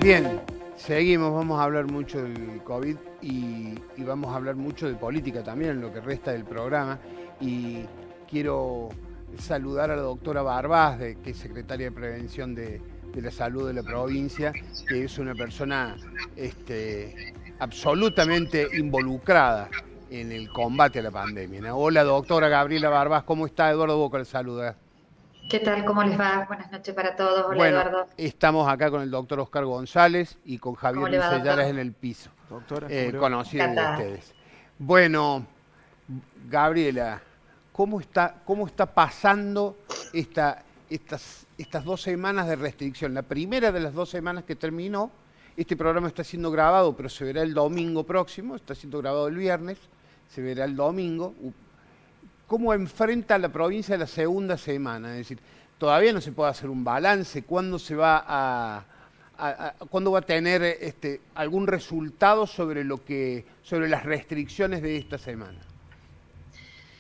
Bien, seguimos, vamos a hablar mucho del COVID y vamos a hablar mucho de política también en lo que resta del programa. Y quiero saludar a la doctora Barbás, que es secretaria de Prevención de la Salud de la provincia, que es una persona absolutamente involucrada en el combate a la pandemia, ¿no? Hola, doctora Gabriela Barbás, ¿cómo está? Eduardo Boca le saluda. ¿Qué tal? ¿Cómo les va? Buenas noches para todos. Hola, Bueno, Eduardo. estamos acá con el doctor Oscar González y con ¿Cómo Javier le va, Vicellaras doctor? en el piso, Doctora, ¿cómo le va? conocido de Encantada. ustedes. Bueno, Gabriela, ¿cómo está pasando estas 2 semanas de restricción? La primera de las 2 semanas que terminó, este programa está siendo grabado, pero se verá el domingo próximo, está siendo grabado el viernes, se verá el domingo. ¿Cómo enfrenta la provincia la segunda semana? Es decir, todavía no se puede hacer un balance. ¿Cuándo se va cuándo va a tener algún resultado sobre sobre las restricciones de esta semana?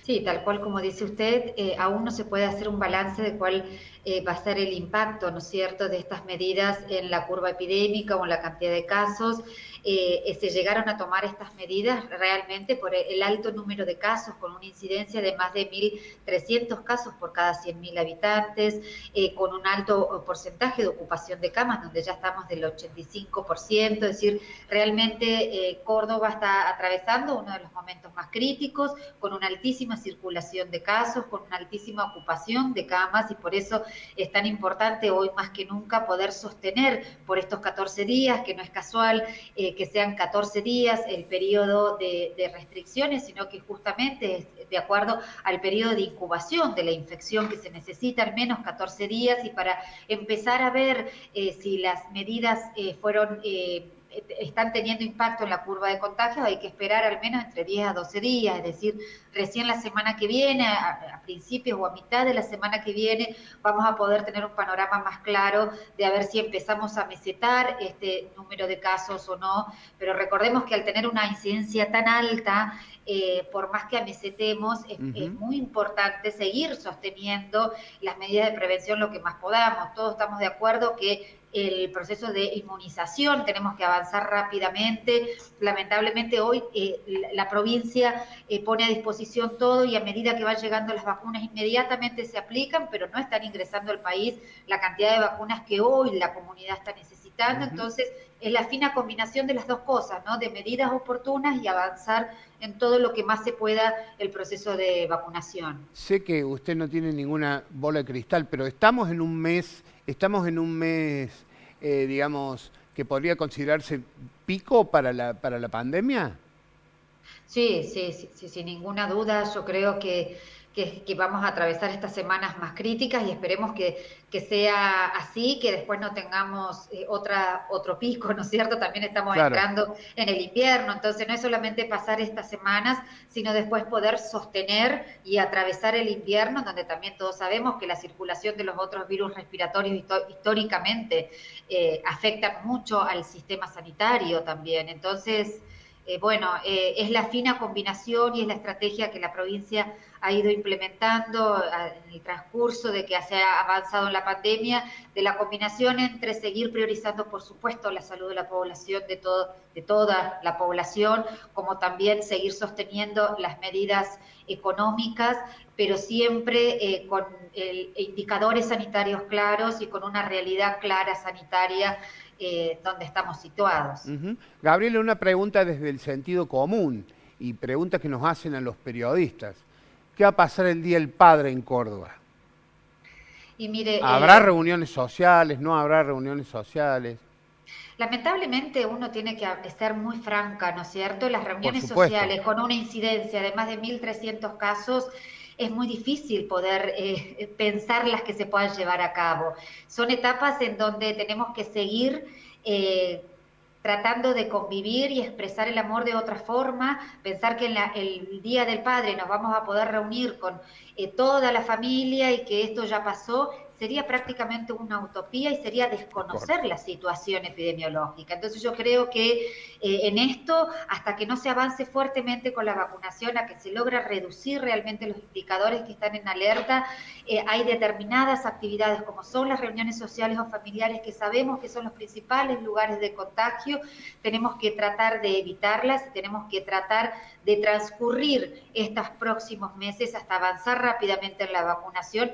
Sí, tal cual como dice usted, aún no se puede hacer un balance de cuál va a ser el impacto, ¿no es cierto?, de estas medidas en la curva epidémica o en la cantidad de casos. Se llegaron a tomar estas medidas realmente por el alto número de casos, con una incidencia de más de 1.300 casos por cada 100.000 habitantes, con un alto porcentaje de ocupación de camas, donde ya estamos del 85%, es decir, realmente Córdoba está atravesando uno de los momentos más críticos, con una altísima circulación de casos, con una altísima ocupación de camas, y por eso es tan importante hoy más que nunca poder sostener por estos 14 días, que no es casual que sean 14 días el periodo de restricciones, sino que justamente es de acuerdo al periodo de incubación de la infección, que se necesita al menos 14 días, y para empezar a ver si las medidas están teniendo impacto en la curva de contagios, hay que esperar al menos entre 10 a 12 días, es decir, recién la semana que viene, a principios o a mitad de la semana que viene, vamos a poder tener un panorama más claro de a ver si empezamos a mesetar este número de casos o no, pero recordemos que al tener una incidencia tan alta, por más que amesetemos, es muy importante seguir sosteniendo las medidas de prevención lo que más podamos. Todos estamos de acuerdo que el proceso de inmunización tenemos que avanzar rápidamente. Lamentablemente hoy la provincia pone a disposición todo, y a medida que van llegando las vacunas inmediatamente se aplican, pero no están ingresando al país la cantidad de vacunas que hoy la comunidad está necesitando. Entonces es la fina combinación de las dos cosas, ¿no? De medidas oportunas y avanzar en todo lo que más se pueda el proceso de vacunación. Sé que usted no tiene ninguna bola de cristal, pero estamos en un mes, digamos, que podría considerarse pico para la pandemia. Sí, sí, sí, sí, sin ninguna duda. Yo creo que vamos a atravesar estas semanas más críticas, y esperemos que sea así, que después no tengamos otro pico, ¿no es cierto? También estamos Claro. entrando en el invierno, entonces no es solamente pasar estas semanas, sino después poder sostener y atravesar el invierno, donde también todos sabemos que la circulación de los otros virus respiratorios históricamente afectan mucho al sistema sanitario también. Entonces, es la fina combinación y es la estrategia que la provincia ha ido implementando en el transcurso de que se ha avanzado en la pandemia, de la combinación entre seguir priorizando, por supuesto, la salud de la población, de toda la población, como también seguir sosteniendo las medidas económicas, pero siempre con indicadores sanitarios claros y con una realidad clara sanitaria donde estamos situados. Gabriela, una pregunta desde el sentido común y preguntas que nos hacen a los periodistas. ¿Qué va a pasar el Día del Padre en Córdoba? Y mire, ¿Habrá reuniones sociales? ¿No habrá reuniones sociales? lamentablemente uno tiene que ser muy franca, ¿no es cierto? Las Por reuniones supuesto. sociales con una incidencia de más de 1.300 casos, es muy difícil poder pensar las que se puedan llevar a cabo. Son etapas en donde tenemos que seguir tratando de convivir y expresar el amor de otra forma, pensar que en el Día del Padre nos vamos a poder reunir con toda la familia, y que esto ya pasó, sería prácticamente una utopía y sería desconocer la situación epidemiológica. Entonces yo creo que en esto, hasta que no se avance fuertemente con la vacunación, a que se logre reducir realmente los indicadores que están en alerta, hay determinadas actividades como son las reuniones sociales o familiares que sabemos que son los principales lugares de contagio, tenemos que tratar de evitarlas, tenemos que tratar de transcurrir estos próximos meses hasta avanzar rápidamente en la vacunación,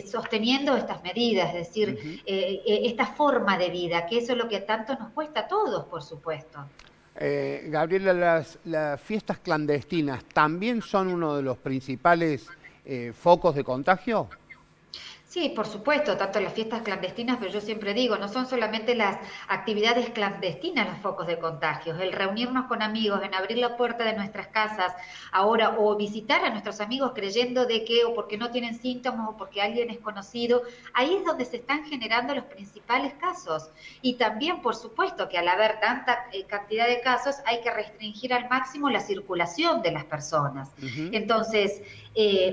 sosteniendo estas medidas, es decir, esta forma de vida, que eso es lo que tanto nos cuesta a todos, por supuesto. Gabriela, las fiestas clandestinas también son uno de los principales focos de contagio. Sí, por supuesto, tanto las fiestas clandestinas, pero yo siempre digo, no son solamente las actividades clandestinas los focos de contagios, el reunirnos con amigos, en abrir la puerta de nuestras casas ahora o visitar a nuestros amigos creyendo de que o porque no tienen síntomas o porque alguien es conocido, ahí es donde se están generando los principales casos. Y también, por supuesto, que al haber tanta cantidad de casos hay que restringir al máximo la circulación de las personas. Entonces,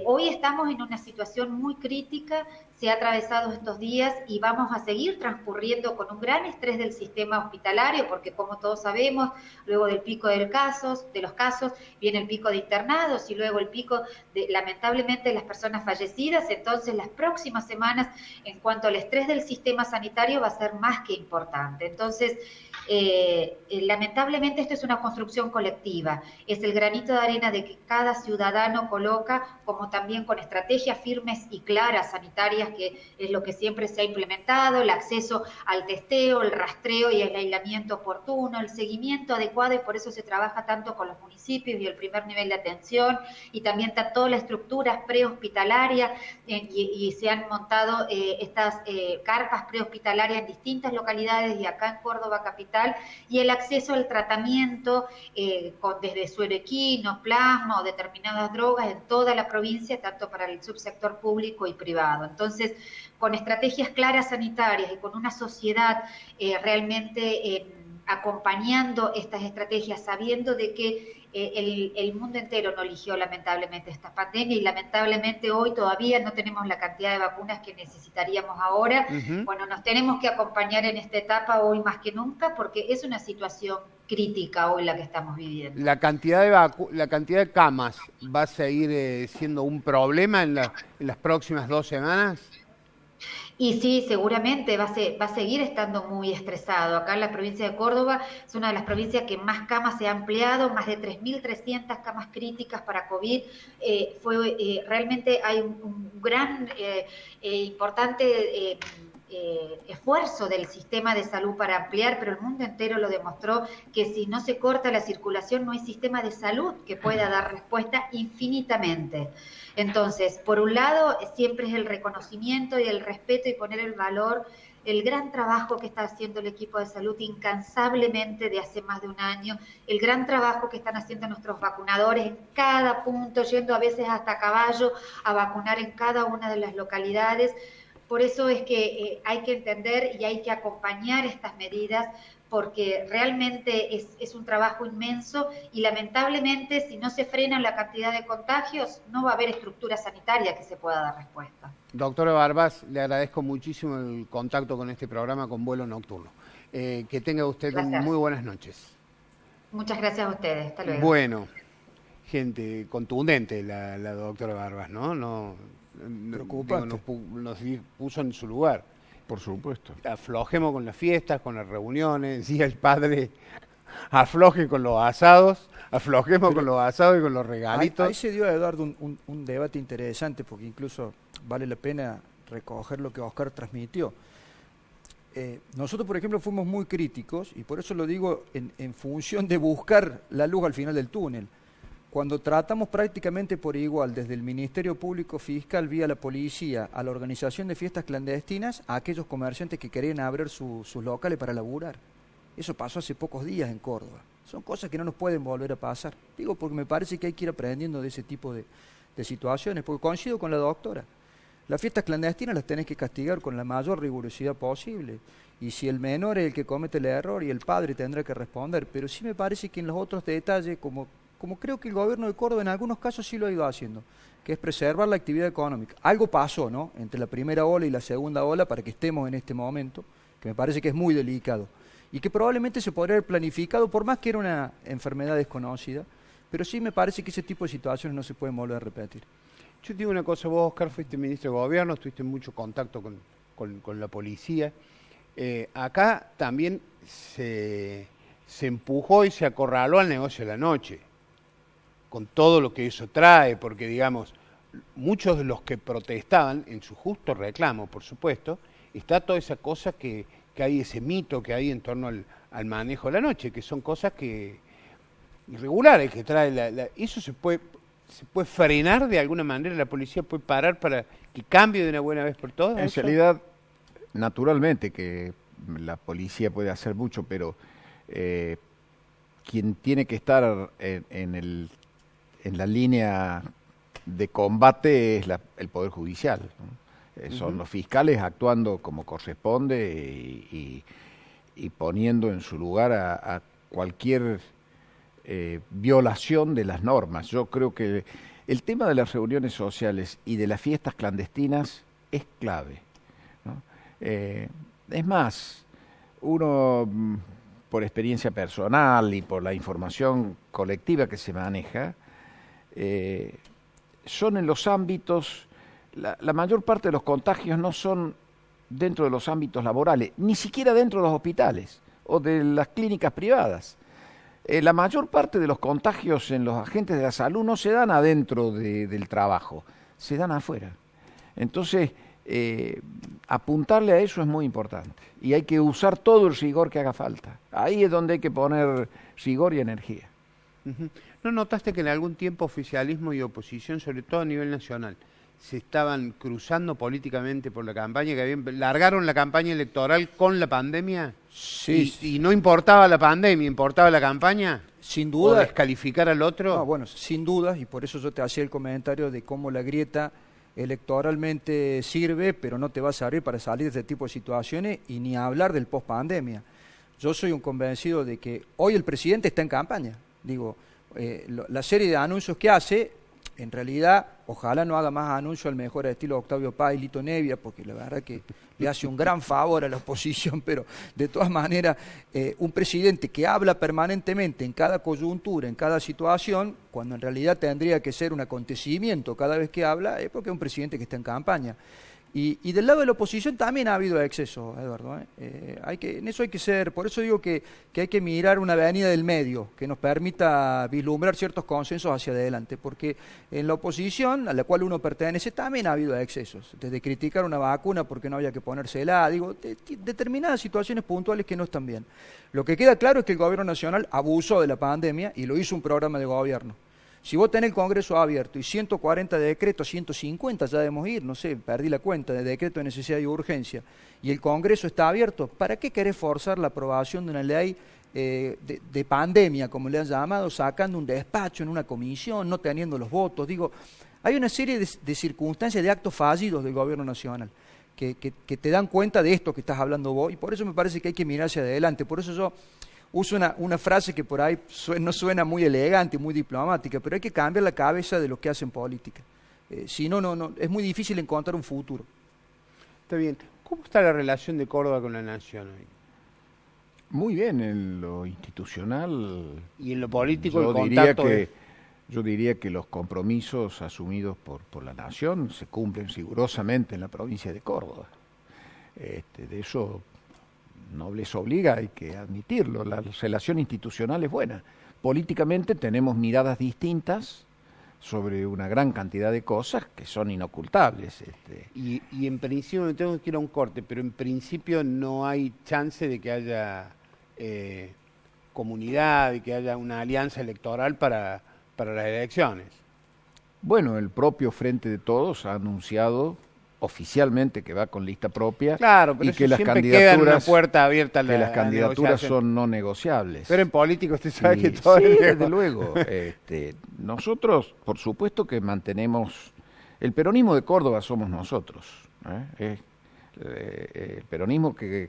hoy estamos en una situación muy crítica, se ha atravesado estos días y vamos a seguir transcurriendo con un gran estrés del sistema hospitalario, porque como todos sabemos, luego del pico de los casos, viene el pico de internados y luego el pico de, lamentablemente, de las personas fallecidas. Entonces, las próximas semanas, en cuanto al estrés del sistema sanitario, va a ser más que importante. Entonces, lamentablemente esto es una construcción colectiva, es el granito de arena de que cada ciudadano coloca, como también con estrategias firmes y claras sanitarias, que es lo que siempre se ha implementado, el acceso al testeo, el rastreo y el aislamiento oportuno, el seguimiento adecuado, y por eso se trabaja tanto con los municipios y el primer nivel de atención, y también está toda la estructura prehospitalaria, y se han montado estas carpas prehospitalarias en distintas localidades y acá en Córdoba capital, y el acceso al tratamiento desde suero equino, plasma o determinadas drogas en toda la provincia, tanto para el subsector público y privado. Entonces, con estrategias claras sanitarias y con una sociedad realmente acompañando estas estrategias, sabiendo de que el mundo entero no eligió lamentablemente esta pandemia y lamentablemente hoy todavía no tenemos la cantidad de vacunas que necesitaríamos ahora. Bueno, nos tenemos que acompañar en esta etapa hoy más que nunca porque es una situación crítica hoy la que estamos viviendo. ¿La cantidad de camas va a seguir siendo un problema en las próximas 2 semanas? Y sí, seguramente va a seguir estando muy estresado. Acá en la provincia de Córdoba es una de las provincias que más camas se ha ampliado, más de 3.300 camas críticas para COVID. Realmente hay un gran, importante esfuerzo del sistema de salud para ampliar, pero el mundo entero lo demostró que si no se corta la circulación no hay sistema de salud que pueda dar respuesta infinitamente. Entonces, por un lado, siempre es el reconocimiento y el respeto y poner el valor, el gran trabajo que está haciendo el equipo de salud incansablemente de hace más de un año, el gran trabajo que están haciendo nuestros vacunadores en cada punto, yendo a veces hasta a caballo a vacunar en cada una de las localidades. Por eso es que hay que entender y hay que acompañar estas medidas, porque realmente es un trabajo inmenso y lamentablemente si no se frena la cantidad de contagios no va a haber estructura sanitaria que se pueda dar respuesta. Doctora Barbás, le agradezco muchísimo el contacto con este programa con Vuelo Nocturno. Que tenga usted muy buenas noches. Muchas gracias a ustedes, hasta luego. Bueno, gente contundente la doctora Barbás, ¿no? Preocupante. Nos puso en su lugar. Por supuesto. Aflojemos con las fiestas, con las reuniones, decía el padre, aflojen con los asados, aflojemos con los asados y con los regalitos. Ahí se dio, Eduardo, un debate interesante, porque incluso vale la pena recoger lo que Oscar transmitió. Nosotros, por ejemplo, fuimos muy críticos, y por eso lo digo en función de buscar la luz al final del túnel. Cuando tratamos prácticamente por igual, desde el Ministerio Público Fiscal, vía la policía, a la organización de fiestas clandestinas, a aquellos comerciantes que querían abrir sus locales para laburar. Eso pasó hace pocos días en Córdoba. Son cosas que no nos pueden volver a pasar. Digo, porque me parece que hay que ir aprendiendo de ese tipo de situaciones, porque coincido con la doctora. Las fiestas clandestinas las tenés que castigar con la mayor rigurosidad posible. Y si el menor es el que comete el error, y el padre tendrá que responder. Pero sí me parece que en los otros detalles, como creo que el gobierno de Córdoba en algunos casos sí lo ha ido haciendo, que es preservar la actividad económica. Algo pasó, ¿no?, entre la primera ola y la segunda ola para que estemos en este momento, que me parece que es muy delicado, y que probablemente se podría haber planificado, por más que era una enfermedad desconocida, pero sí me parece que ese tipo de situaciones no se pueden volver a repetir. Yo te digo una cosa, vos, Oscar, fuiste ministro de Gobierno, estuviste en mucho contacto con la policía. Acá también se empujó y se acorraló al negocio de la noche, con todo lo que eso trae, porque, digamos, muchos de los que protestaban, en su justo reclamo, por supuesto, está toda esa cosa que hay, ese mito que hay en torno al manejo de la noche, que son cosas que irregulares que trae eso se puede frenar de alguna manera, la policía puede parar para que cambie de una buena vez por todas. En realidad, naturalmente que la policía puede hacer mucho, pero quien tiene que estar en la línea de combate es el Poder Judicial, ¿no? Son los fiscales actuando como corresponde y poniendo en su lugar a cualquier violación de las normas. Yo creo que el tema de las reuniones sociales y de las fiestas clandestinas es clave, ¿no? Es más, uno, por experiencia personal y por la información colectiva que se maneja, son en los ámbitos, la mayor parte de los contagios no son dentro de los ámbitos laborales, ni siquiera dentro de los hospitales o de las clínicas privadas. La mayor parte de los contagios en los agentes de la salud no se dan adentro del trabajo, se dan afuera. Entonces, apuntarle a eso es muy importante y hay que usar todo el rigor que haga falta. Ahí es donde hay que poner rigor y energía. ¿No notaste que en algún tiempo oficialismo y oposición, sobre todo a nivel nacional, se estaban cruzando políticamente por la campaña, que largaron la campaña electoral con la pandemia? Sí. ¿Y no importaba la pandemia, importaba la campaña? Sin duda. ¿O descalificar al otro? No, bueno, sin duda, y por eso yo te hacía el comentario de cómo la grieta electoralmente sirve, pero no te va a servir para salir de este tipo de situaciones y ni hablar del post-pandemia. Yo soy un convencido de que hoy el presidente está en campaña. Digo, la serie de anuncios que hace, en realidad, ojalá no haga más anuncios al mejor estilo Octavio Paz y Lito Nevia, porque la verdad que le hace un gran favor a la oposición, pero de todas maneras, un presidente que habla permanentemente en cada coyuntura, en cada situación, cuando en realidad tendría que ser un acontecimiento cada vez que habla, es porque es un presidente que está en campaña. Y del lado de la oposición también ha habido exceso, Eduardo. En eso hay que ser, por eso digo que hay que mirar una avenida del medio que nos permita vislumbrar ciertos consensos hacia adelante, porque en la oposición a la cual uno pertenece también ha habido excesos, desde criticar una vacuna porque no había que ponérsela, determinadas situaciones puntuales que no están bien. Lo que queda claro es que el gobierno nacional abusó de la pandemia y lo hizo un programa de gobierno. Si vos tenés el Congreso abierto y 140 decretos, 150 ya debemos ir, no sé, perdí la cuenta de decreto de necesidad y urgencia, y el Congreso está abierto, ¿para qué querés forzar la aprobación de una ley de pandemia, como le han llamado, sacando un despacho en una comisión, no teniendo los votos? Digo, hay una serie de circunstancias, de actos fallidos del gobierno nacional que te dan cuenta de esto que estás hablando vos, y por eso me parece que hay que mirar hacia adelante. Por eso yo uso una frase que por ahí no suena muy elegante, muy diplomática, pero hay que cambiar la cabeza de los que hacen política. Si no, es muy difícil encontrar un futuro. Está bien. ¿Cómo está la relación de Córdoba con la Nación hoy? Muy bien, en lo institucional. ¿Y en lo político el contacto? Yo diría que los compromisos asumidos por la Nación se cumplen rigurosamente en la provincia de Córdoba. De eso no les obliga, hay que admitirlo. La relación institucional es buena. Políticamente tenemos miradas distintas sobre una gran cantidad de cosas que son inocultables. Y en principio, me tengo que ir a un corte, pero en principio no hay chance de que haya comunidad, de que haya una alianza electoral para las elecciones. Bueno, el propio Frente de Todos ha anunciado oficialmente que va con lista propia, claro, pero y que las queda una puerta abierta a que las candidaturas son no negociables. Pero en político usted sabe que todo sí, desde luego. Nosotros, por supuesto que mantenemos el peronismo de Córdoba, somos nosotros. El peronismo de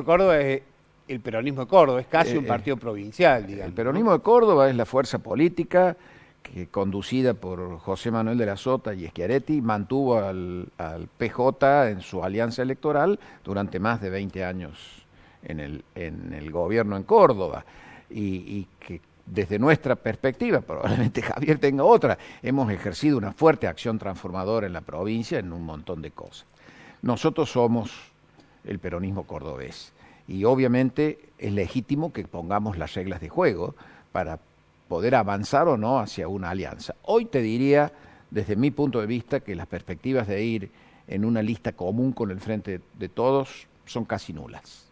Córdoba es el peronismo de Córdoba, es casi un partido provincial, digamos. El peronismo de Córdoba es la fuerza política que conducida por José Manuel de la Sota y Schiaretti, mantuvo al PJ en su alianza electoral durante más de 20 años en el gobierno en Córdoba, y que desde nuestra perspectiva, probablemente Javier tenga otra, hemos ejercido una fuerte acción transformadora en la provincia en un montón de cosas. Nosotros somos el peronismo cordobés y obviamente es legítimo que pongamos las reglas de juego para poder avanzar o no hacia una alianza. Hoy te diría, desde mi punto de vista, que las perspectivas de ir en una lista común con el Frente de Todos son casi nulas.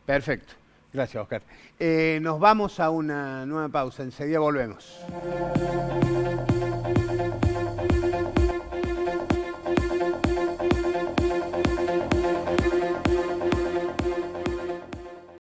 Perfecto. Gracias, Oscar. Nos vamos a una nueva pausa. Enseguida volvemos.